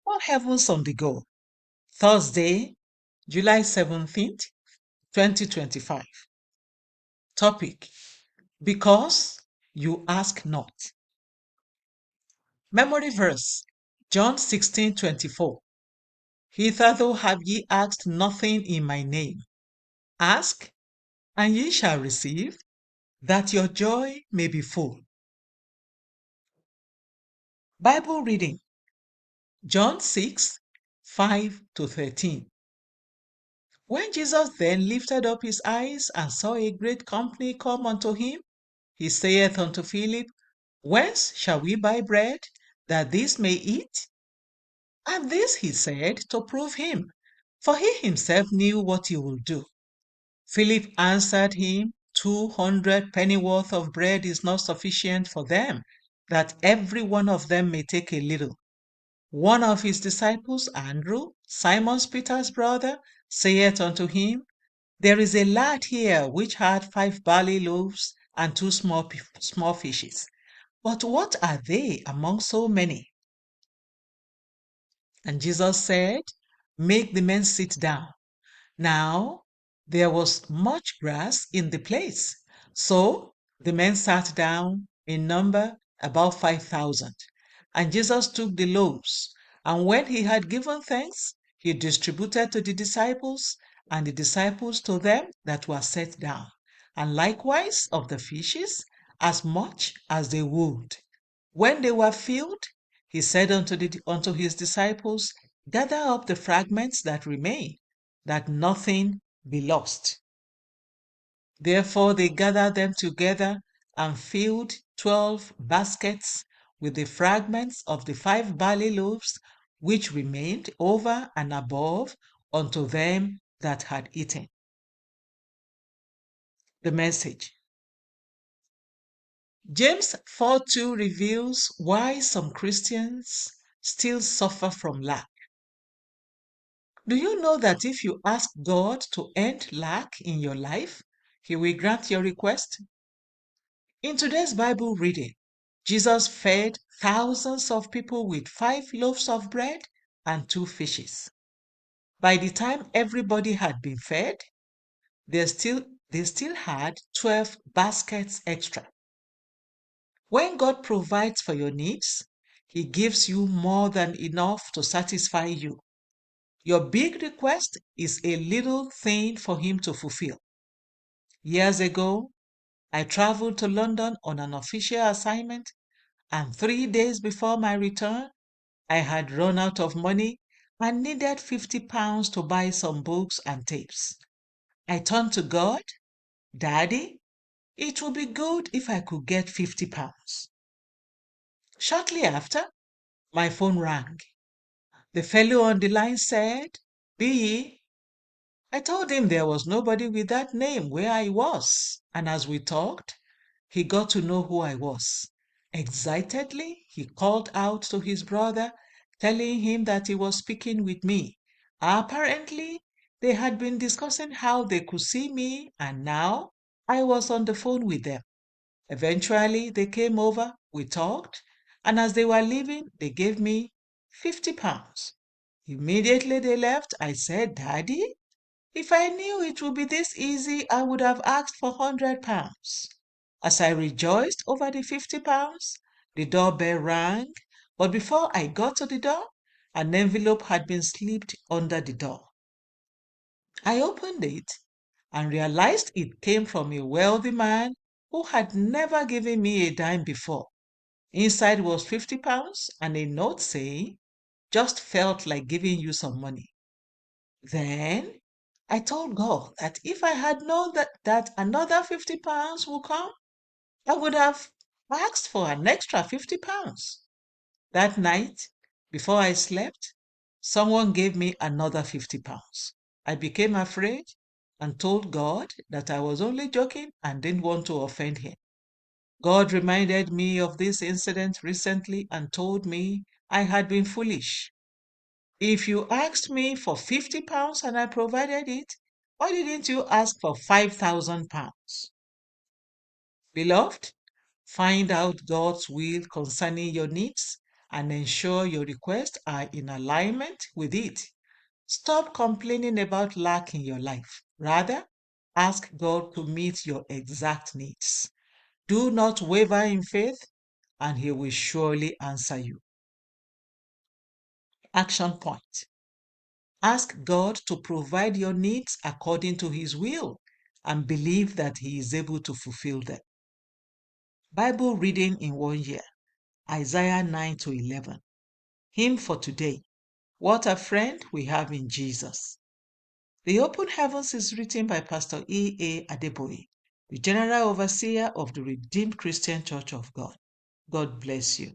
All Heavens on the Go, Thursday, July 17th, 2025. Topic: Because you ask not. Memory verse: John 16:24. Hitherto have ye asked nothing in my name. Ask, and ye shall receive, that your joy may be full. Bible reading: John 6:5-13. When Jesus then lifted up his eyes and saw a great company come unto him, he saith unto Philip, Whence shall we buy bread, that these may eat? And this he said to prove him, for he himself knew what he would do. Philip answered him, 200 pennyworth of bread is not sufficient for them, that every one of them may take a little. One of his disciples, Andrew, Simon Peter's brother, saith unto him, There is a lad here which had 5 barley loaves and 2 small fishes. But what are they among so many? And Jesus said, Make the men sit down. Now there was much grass in the place. So the men sat down, in number about 5,000. And Jesus took the loaves, and when he had given thanks, he distributed to the disciples, and the disciples to them that were set down, and likewise of the fishes, as much as they would. When they were filled, he said unto his disciples, Gather up the fragments that remain, that nothing be lost. Therefore they gathered them together and filled 12 baskets with the fragments of the 5 barley loaves, which remained over and above unto them that had eaten. The message. James 4:2 reveals why some Christians still suffer from lack. Do you know that if you ask God to end lack in your life, He will grant your request? In today's Bible reading, Jesus fed thousands of people with 5 loaves of bread and 2 fishes. By the time everybody had been fed, they still had 12 baskets extra. When God provides for your needs, He gives you more than enough to satisfy you. Your big request is a little thing for Him to fulfill. Years ago, I traveled to London on an official assignment, and 3 days before my return, I had run out of money and needed £50 to buy some books and tapes. I turned to God, Daddy, it would be good if I could get £50. Shortly after, my phone rang. The fellow on the line said, B. I told him there was nobody with that name where I was, and as we talked, he got to know who I was. Excitedly, he called out to his brother, telling him that he was speaking with me. Apparently, they had been discussing how they could see me, and now I was on the phone with them. Eventually, they came over, we talked, and as they were leaving, they gave me £50. Immediately they left, I said, Daddy, if I knew it would be this easy, I would have asked for £100. As I rejoiced over the £50, the doorbell rang, but before I got to the door, an envelope had been slipped under the door. I opened it and realized it came from a wealthy man who had never given me a dime before. Inside was £50 and a note saying, Just felt like giving you some money. Then I told God that if I had known that another £50 would come, I would have asked for an extra £50. That night, before I slept, someone gave me another £50. I became afraid and told God that I was only joking and didn't want to offend Him. God reminded me of this incident recently and told me I had been foolish. If you asked me for £50 and I provided it, why didn't you ask for £5,000? Beloved, find out God's will concerning your needs and ensure your requests are in alignment with it. Stop complaining about lack in your life. Rather, ask God to meet your exact needs. Do not waver in faith, and He will surely answer you. Action point. Ask God to provide your needs according to His will and believe that He is able to fulfill them. Bible reading in 1 year. Isaiah 9 to 11. Hymn for today. What a friend we have in Jesus. The Open Heavens is written by Pastor E. A. Adeboye, the General Overseer of the Redeemed Christian Church of God. God bless you.